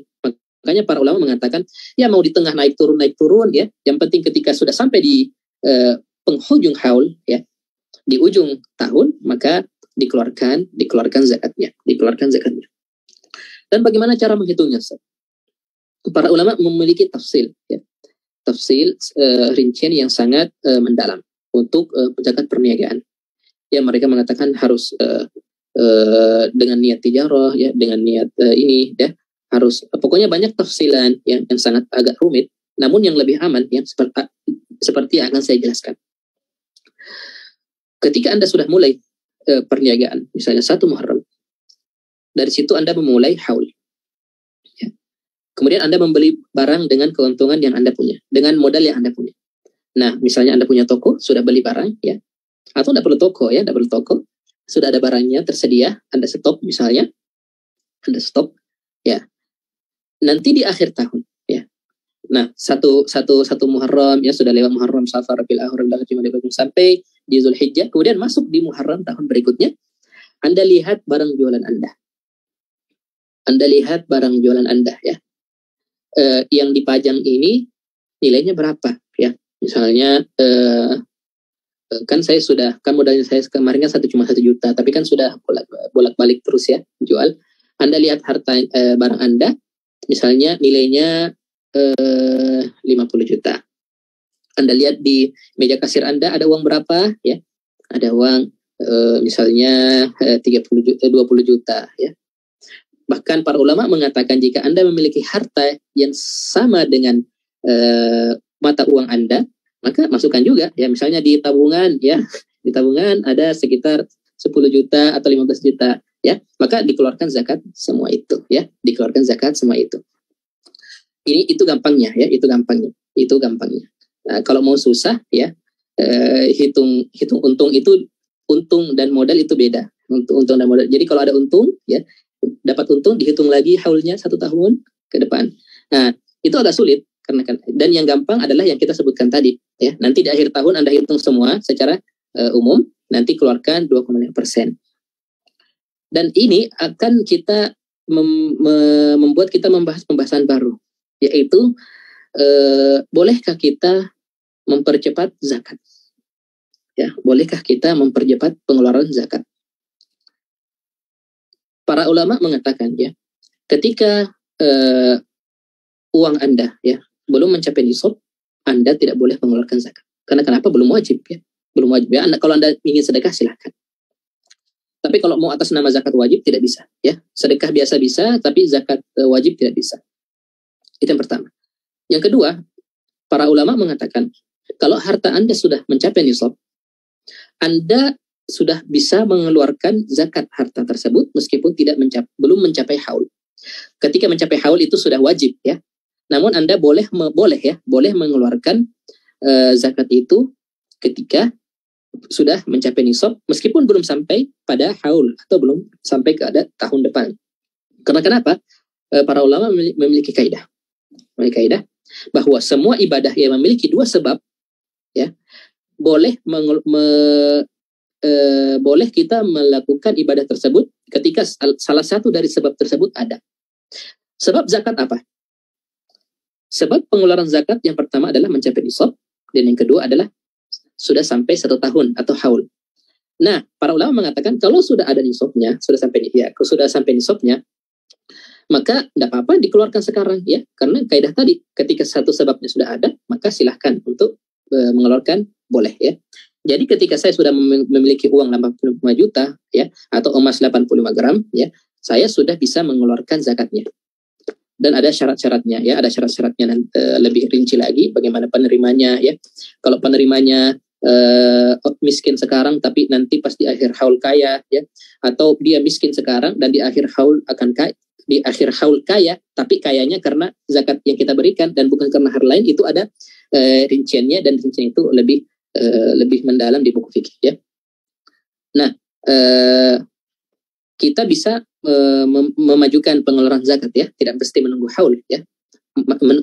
Makanya para ulama mengatakan ya mau di tengah naik turun ya. Yang penting ketika sudah sampai di penghujung haul ya, di ujung tahun, maka dikeluarkan zakatnya. Dan bagaimana cara menghitungnya, Ustaz? Para ulama memiliki tafsil, ya. Tafsil rincian yang sangat mendalam untuk zakat perniagaan. Ya, mereka mengatakan harus dengan niat tijarah, ya, dengan niat ini, ya, harus pokoknya banyak tafsilan yang sangat agak rumit, namun yang lebih aman yang seperti yang akan saya jelaskan. Ketika Anda sudah mulai perniagaan, misalnya 1 Muharram, dari situ Anda memulai haul. Ya. Kemudian Anda membeli barang dengan keuntungan yang Anda punya, dengan modal yang Anda punya. Nah, misalnya Anda punya toko, sudah beli barang, ya, atau tidak perlu toko, ya, tidak perlu toko, sudah ada barangnya tersedia, Anda stok misalnya, Anda stok, ya. Nanti di akhir tahun, ya. Nah, satu Muharram, ya, sudah lewat Muharram, Safar, Rabiul Akhir, sampai di Zulhijjah, kemudian masuk di Muharram tahun berikutnya, Anda lihat barang jualan Anda. Ya. Yang dipajang ini nilainya berapa, ya. Misalnya kan saya sudah, kan modalnya saya kemarin kan cuma 1 juta, tapi kan sudah bolak-balik terus, ya, jual. Anda lihat harta barang Anda, misalnya nilainya 50 juta. Anda lihat di meja kasir Anda ada uang berapa, ya. Ada uang misalnya 20 juta, ya. Bahkan para ulama mengatakan jika Anda memiliki harta yang sama dengan mata uang Anda, maka masukkan juga, ya, misalnya di tabungan, ya. Di tabungan ada sekitar 10 juta atau 15 juta, ya. Maka dikeluarkan zakat semua itu, ya. Dikeluarkan zakat semua itu. Itu gampangnya, ya, itu gampangnya. Nah, kalau mau susah, ya, hitung untung itu, untung dan modal itu beda. Untung dan modal. Jadi kalau ada untung, ya, dapat untung dihitung lagi haulnya 1 tahun ke depan. Nah, itu agak sulit karena dan yang gampang adalah yang kita sebutkan tadi, ya. Nanti di akhir tahun Anda hitung semua secara umum, nanti keluarkan 2,5%. Dan ini akan kita membuat kita membahas pembahasan baru, yaitu bolehkah kita mempercepat zakat? Ya, bolehkah kita mempercepat pengeluaran zakat? Para ulama mengatakan, ya, ketika uang Anda, ya, belum mencapai nisab, Anda tidak boleh mengeluarkan zakat. Karena kenapa? Belum wajib, ya. Belum wajib, ya. Kalau Anda ingin sedekah silahkan. Tapi kalau mau atas nama zakat wajib tidak bisa, ya. Sedekah biasa bisa, tapi zakat wajib tidak bisa. Itu yang pertama. Yang kedua, para ulama mengatakan kalau harta Anda sudah mencapai nisab, Anda sudah bisa mengeluarkan zakat harta tersebut meskipun belum mencapai haul. Ketika mencapai haul itu sudah wajib, ya. Namun Anda boleh mengeluarkan zakat itu ketika sudah mencapai nisab meskipun belum sampai pada haul atau belum sampai ke ada tahun depan. Karena kenapa? Para ulama memiliki kaidah. Bahwa semua ibadah yang memiliki 2 sebab, ya, boleh kita melakukan ibadah tersebut ketika salah satu dari sebab tersebut ada. Sebab zakat apa? Sebab pengeluaran zakat yang pertama adalah mencapai nisab, dan yang kedua adalah sudah sampai 1 tahun atau haul. Nah, para ulama mengatakan kalau sudah ada nisabnya, sudah sampai nisabnya, maka tidak apa-apa dikeluarkan sekarang, ya, karena kaidah tadi ketika satu sebabnya sudah ada, maka silahkan untuk mengeluarkan, boleh, ya. Jadi ketika saya sudah memiliki uang 85 juta, ya, atau emas 85 gram, ya, saya sudah bisa mengeluarkan zakatnya. Dan ada syarat-syaratnya, ya, ada syarat-syaratnya lebih rinci lagi bagaimana penerimanya, ya. Kalau penerimanya miskin sekarang tapi nanti pas di akhir haul kaya, ya, atau dia miskin sekarang dan di akhir haul kaya, tapi kayanya karena zakat yang kita berikan dan bukan karena hal lain, itu ada rinciannya, dan rincian itu lebih mendalam di buku fikih, ya. Nah, kita bisa memajukan pengeluaran zakat, ya, tidak mesti menunggu haul, ya.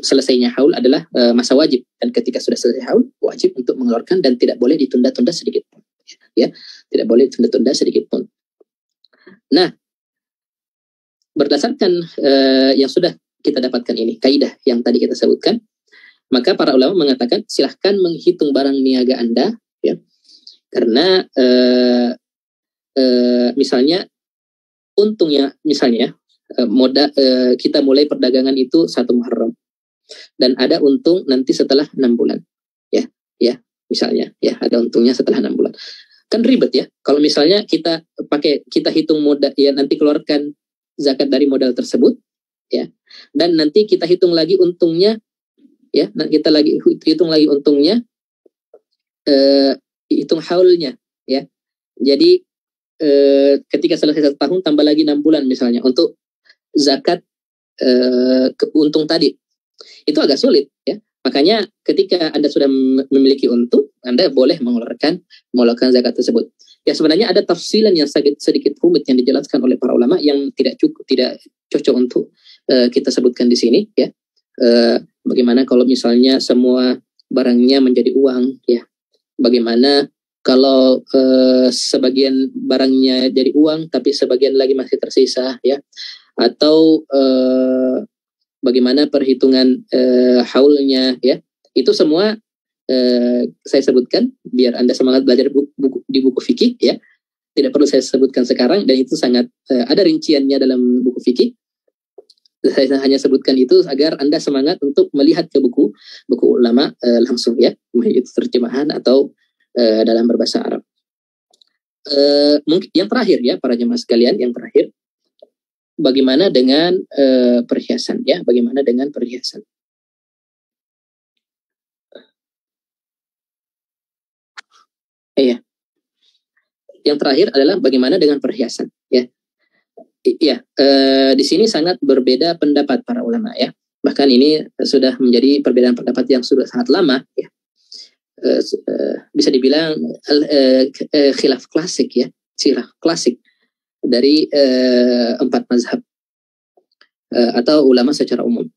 Selesainya haul adalah masa wajib, dan ketika sudah selesai haul wajib untuk mengeluarkan dan tidak boleh ditunda-tunda sedikit pun, ya, tidak boleh ditunda-tunda sedikit pun. Nah, berdasarkan yang sudah kita dapatkan ini, kaidah yang tadi kita sebutkan, maka para ulama mengatakan silahkan menghitung barang niaga Anda, ya, karena misalnya untungnya misalnya kita mulai perdagangan itu 1 Muharram dan ada untung nanti setelah 6 bulan ya misalnya ya ada untungnya setelah 6 bulan, kan ribet ya kalau misalnya kita hitung modal ya, nanti keluarkan zakat dari modal tersebut ya, dan nanti kita hitung lagi untungnya ya, kita hitung lagi untungnya, hitung haulnya ya, jadi ketika selesai 1 tahun tambah lagi 6 bulan misalnya untuk zakat untung tadi, itu agak sulit ya. Makanya ketika Anda sudah memiliki untung, Anda boleh mengeluarkan zakat tersebut. Ya sebenarnya ada tafsilan yang sedikit rumit yang dijelaskan oleh para ulama yang tidak cocok untuk kita sebutkan di sini ya. Bagaimana kalau misalnya semua barangnya menjadi uang ya? Bagaimana kalau sebagian barangnya jadi uang tapi sebagian lagi masih tersisa ya? Atau bagaimana perhitungan haulnya ya, itu semua saya sebutkan biar Anda semangat belajar di buku fikih ya, tidak perlu saya sebutkan sekarang dan itu sangat ada rinciannya dalam buku fikih. Saya hanya sebutkan itu agar Anda semangat untuk melihat ke buku ulama langsung ya, itu terjemahan atau dalam berbahasa Arab. Mungkin yang terakhir ya para jemaah sekalian, yang terakhir, bagaimana dengan perhiasan ya? Bagaimana dengan perhiasan? Iya. Yang terakhir adalah bagaimana dengan perhiasan ya? Iya, di sini sangat berbeda pendapat para ulama ya. Bahkan ini sudah menjadi perbedaan pendapat yang sudah sangat lama ya. Bisa dibilang khilaf klasik ya, khilaf klasik dari 4 mazhab atau ulama secara umum.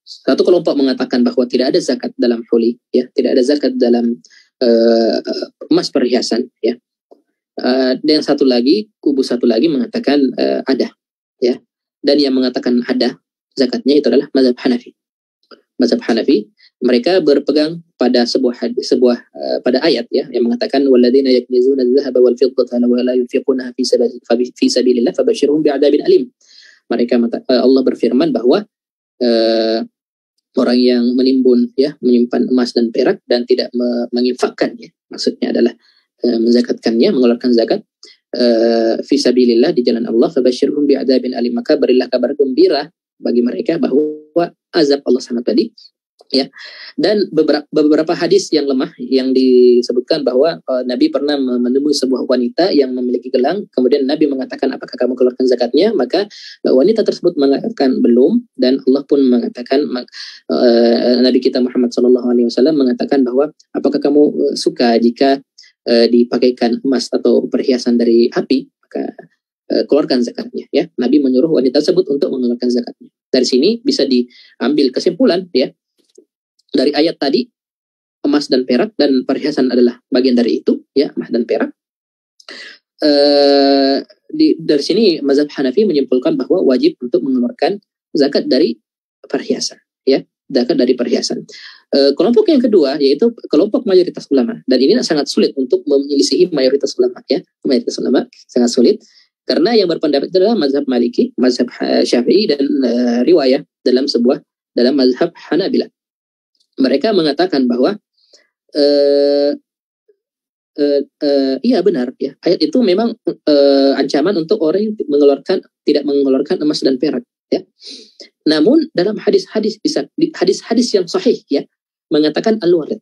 Satu kelompok mengatakan bahwa tidak ada zakat dalam huli ya, tidak ada zakat dalam emas perhiasan ya. Dan kubu satu lagi mengatakan ada ya, dan yang mengatakan ada zakatnya itu adalah mazhab Hanafi. Mazhab Hanafi mereka berpegang pada pada ayat ya yang mengatakan walladzina yaknizuna adh-dhahaba wal fiddata wa la yunfiquna fi sabilillah fabashshirhum bi'adzabin alim. Allah berfirman bahwa orang yang menimbun ya, menyimpan emas dan perak dan tidak menginfakkan ya, maksudnya adalah menzakatkannya, mengeluarkan zakat fi sabilillah di jalan Allah, fabashshirhum bi'adzabin alim, maka berilah kabar gembira bagi mereka bahwa azab Allah sangat pedih ya. Dan beberapa hadis yang lemah yang disebutkan bahwa Nabi pernah menemui sebuah wanita yang memiliki gelang, kemudian Nabi mengatakan apakah kamu keluarkan zakatnya, maka wanita tersebut mengatakan belum, dan Allah pun mengatakan Nabi kita Muhammad SAW mengatakan bahwa apakah kamu suka jika dipakaikan emas atau perhiasan dari api, maka keluarkan zakatnya ya. Nabi menyuruh wanita tersebut untuk mengeluarkan zakatnya. Dari sini bisa diambil kesimpulan ya, dari ayat tadi emas dan perak dan perhiasan adalah bagian dari itu ya, emas dan perak. Dari sini mazhab Hanafi menyimpulkan bahwa wajib untuk mengeluarkan zakat dari perhiasan ya, zakat dari perhiasan. Kelompok yang kedua yaitu kelompok mayoritas ulama, dan ini sangat sulit untuk menyelisihi mayoritas ulama ya. Mayoritas ulama sangat sulit karena yang berpendapat itu adalah mazhab Maliki, mazhab Syafi'i, dan riwayah dalam mazhab Hanabilah. Mereka mengatakan bahwa iya benar ya, ayat itu memang ancaman untuk orang yang tidak mengeluarkan emas dan perak ya. Namun dalam hadis-hadis yang sahih ya, mengatakan al-warid,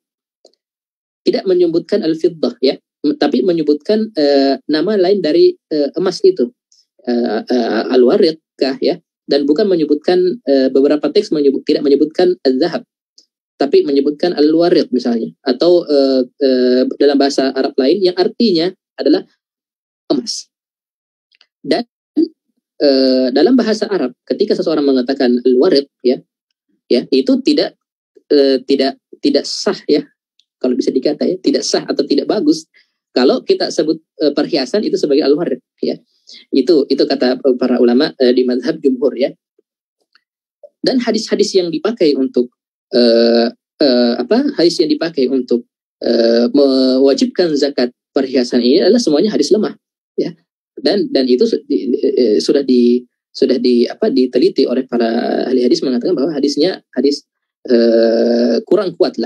tidak menyebutkan al-fiddah ya, tapi menyebutkan nama lain dari emas itu, al-warid kah ya, dan bukan menyebutkan beberapa teks tidak menyebutkan al-zahab, tapi menyebutkan al-warid misalnya, atau dalam bahasa Arab lain yang artinya adalah emas. Dan dalam bahasa Arab ketika seseorang mengatakan al-warid ya itu tidak sah ya, kalau bisa dikata ya, tidak sah atau tidak bagus kalau kita sebut perhiasan itu sebagai al-warid ya. Itu kata para ulama di mazhab jumhur ya. Dan hadis-hadis yang dipakai untuk hadis yang dipakai untuk mewajibkan zakat perhiasan ini adalah semuanya hadis lemah, ya. Dan itu sudah diteliti oleh para ahli hadis, mengatakan bahwa hadisnya hadis kurang kuat,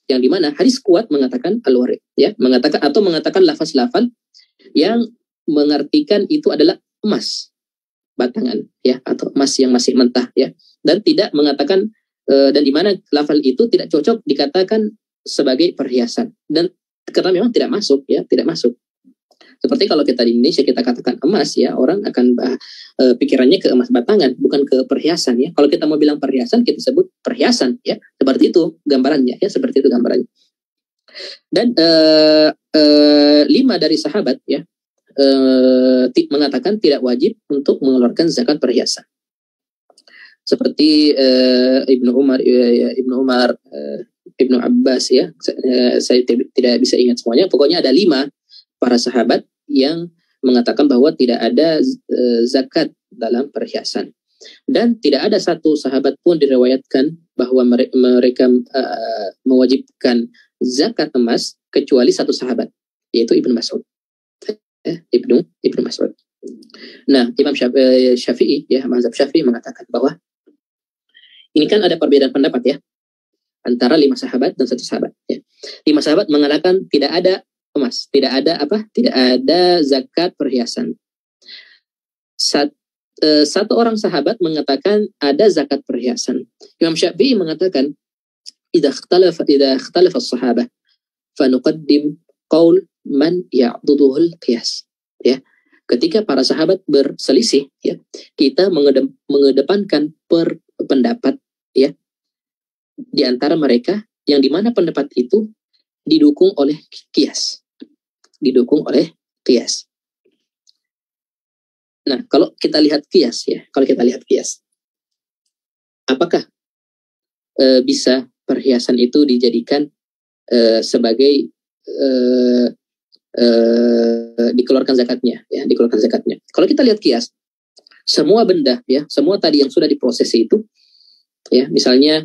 yang dimana hadis kuat mengatakan al-warid, ya, mengatakan lafaz-lafaz yang mengartikan itu adalah emas batangan, ya, atau emas yang masih mentah, ya, dan tidak mengatakan dan di mana lafal itu tidak cocok dikatakan sebagai perhiasan, dan karena memang tidak masuk. Seperti kalau kita di Indonesia kita katakan emas, ya, orang akan pikirannya ke emas batangan, bukan ke perhiasan, ya. Kalau kita mau bilang perhiasan, kita sebut perhiasan, ya. Seperti itu gambarannya, ya, seperti itu gambarannya. Dan 5 dari sahabat, ya, mengatakan tidak wajib untuk mengeluarkan zakat perhiasan. Seperti Ibnu Umar, Ibnu Abbas, ya. Saya tidak bisa ingat semuanya. Pokoknya ada 5 para sahabat yang mengatakan bahwa tidak ada zakat dalam perhiasan. Dan tidak ada satu sahabat pun diriwayatkan bahwa mereka mewajibkan zakat emas kecuali satu sahabat, yaitu Ibnu Mas'ud. Ibnu Mas'ud. Nah, Imam Syafi'i, ya, mazhab Syafi'i mengatakan bahwa ini kan ada perbedaan pendapat, ya, antara 5 sahabat dan 1 sahabat, ya. 5 sahabat mengatakan tidak ada emas, tidak ada zakat perhiasan. Satu orang sahabat mengatakan ada zakat perhiasan. Imam Syafi'i mengatakan idza ikhtalafa as-sahabah fa nuqaddim qaul man ya'duduhu al-qiyas, ya. Ketika para sahabat berselisih, ya, kita mengedepankan pendapat, ya, di antara mereka yang dimana pendapat itu didukung oleh qiyas. Nah, kalau kita lihat qiyas, apakah bisa perhiasan itu dijadikan sebagai dikeluarkan zakatnya, ya, Kalau kita lihat qiyas, semua benda, ya, semua tadi yang sudah diproses itu, ya, misalnya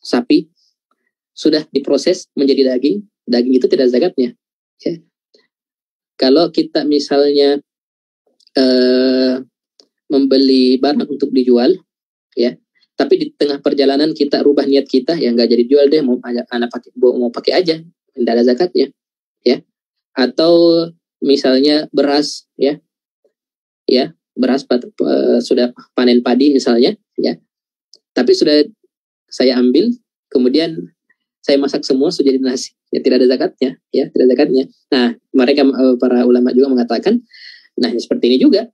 sapi sudah diproses menjadi daging itu tidak zakatnya, ya. Kalau kita misalnya membeli barang untuk dijual, ya, tapi di tengah perjalanan kita rubah niat kita, ya, nggak jadi jual deh, mau pakai aja, tidak ada zakatnya, ya. Atau misalnya beras, ya, beras sudah panen padi misalnya, ya, tapi sudah saya ambil, kemudian saya masak semua sudah jadi nasi, ya, tidak ada zakatnya, ya, tidak ada zakatnya. Nah, mereka para ulama juga mengatakan, nah, seperti ini juga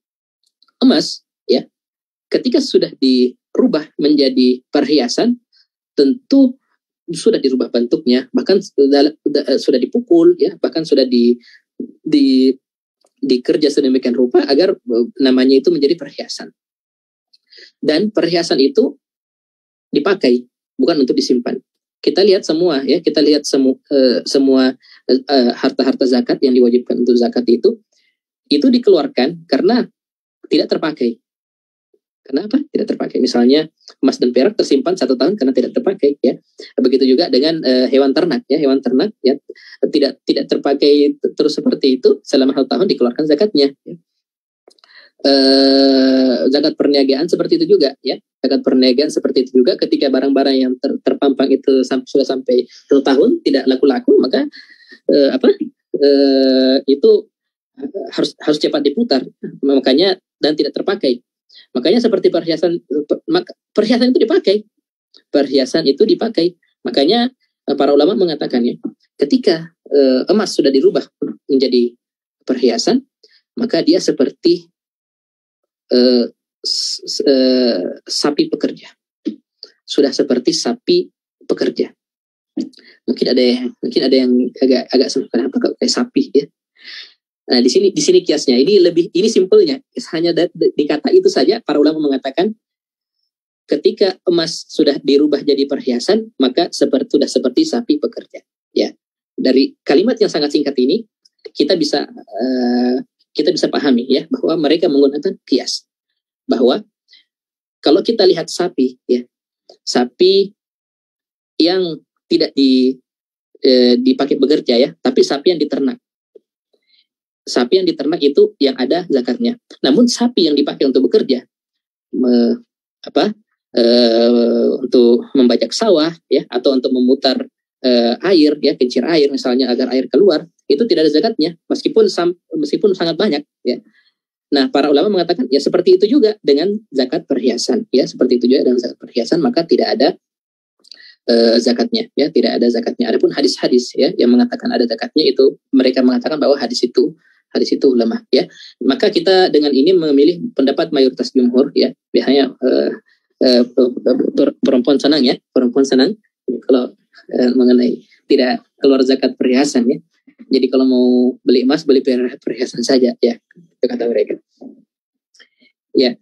emas, ya, ketika sudah dirubah menjadi perhiasan, tentu sudah dirubah bentuknya, bahkan sudah dipukul, ya, bahkan sudah dikerja sedemikian rupa agar namanya itu menjadi perhiasan. Dan perhiasan itu dipakai, bukan untuk disimpan. Kita lihat semua, ya, semua harta-harta zakat yang diwajibkan untuk zakat itu dikeluarkan karena tidak terpakai. Kenapa tidak terpakai? Misalnya emas dan perak tersimpan 1 tahun karena tidak terpakai, ya. Begitu juga dengan hewan ternak, ya, ya, tidak terpakai terus seperti itu selama 1 tahun, dikeluarkan zakatnya, ya. Zakat perniagaan seperti itu juga, ya. Zakat perniagaan seperti itu juga, ketika barang-barang yang terpampang itu sudah sampai 1 tahun tidak laku-laku, maka itu harus cepat diputar, makanya, dan tidak terpakai. Makanya seperti perhiasan itu dipakai. Makanya para ulama mengatakan, ya, ketika emas sudah dirubah menjadi perhiasan, maka dia seperti sapi pekerja. Sudah seperti sapi pekerja. Mungkin ada yang agak kenapa kok kayak sapi, ya. Nah, di sini kiasnya. Ini simpelnya. Hanya di kata itu saja para ulama mengatakan ketika emas sudah dirubah jadi perhiasan, maka sudah seperti sapi pekerja, ya. Dari kalimat yang sangat singkat ini kita bisa pahami, ya, bahwa mereka menggunakan kias, bahwa kalau kita lihat sapi, ya, sapi yang tidak dipakai bekerja ya, tapi sapi yang diternak. Sapi yang diternak itu yang ada zakatnya. Namun sapi yang dipakai untuk bekerja, untuk membajak sawah ya, atau untuk memutar air ya, kincir air misalnya agar air keluar, itu tidak ada zakatnya meskipun sangat banyak ya. Nah, para ulama mengatakan ya seperti itu juga dengan zakat perhiasan ya, seperti itu juga dengan zakat perhiasan, maka tidak ada zakatnya ya, tidak ada zakatnya. Adapun hadis-hadis ya yang mengatakan ada zakatnya, itu mereka mengatakan bahwa hadis itu lemah ya. Maka kita dengan ini memilih pendapat mayoritas jumhur ya. Biasanya perempuan senang kalau mengenai tidak keluar zakat perhiasan ya. Jadi kalau mau beli emas, beli perhiasan saja ya, itu kata mereka ya.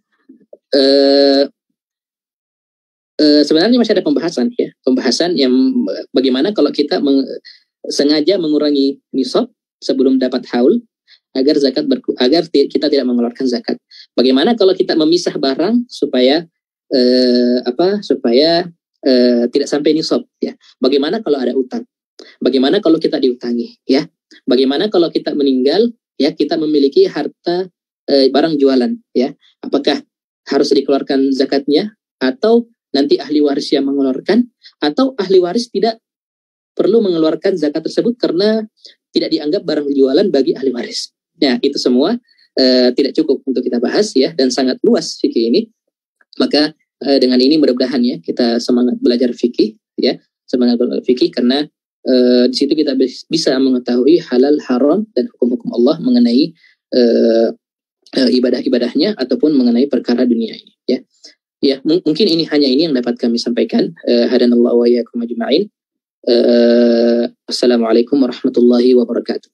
Sebenarnya masih ada pembahasan yang bagaimana kalau kita sengaja mengurangi nisab sebelum dapat haul agar kita tidak mengeluarkan zakat. Bagaimana kalau kita memisah barang supaya tidak sampai nisab ya. Bagaimana kalau ada utang? Bagaimana kalau kita diutangi ya? Bagaimana kalau kita meninggal ya, kita memiliki harta barang jualan ya? Apakah harus dikeluarkan zakatnya, atau nanti ahli waris yang mengeluarkan, atau ahli waris tidak perlu mengeluarkan zakat tersebut karena tidak dianggap barang jualan bagi ahli waris? Nah, itu semua tidak cukup untuk kita bahas ya, dan sangat luas fikih ini. Maka dengan ini mudah-mudahan ya kita semangat belajar fikih ya, karena di situ kita bisa mengetahui halal, haram, dan hukum-hukum Allah mengenai ibadah-ibadahnya ataupun mengenai perkara dunia ini ya. Ya, mungkin hanya ini yang dapat kami sampaikan. Hadanallahu wa iyyakum ajma'in. Assalamualaikum warahmatullahi wabarakatuh.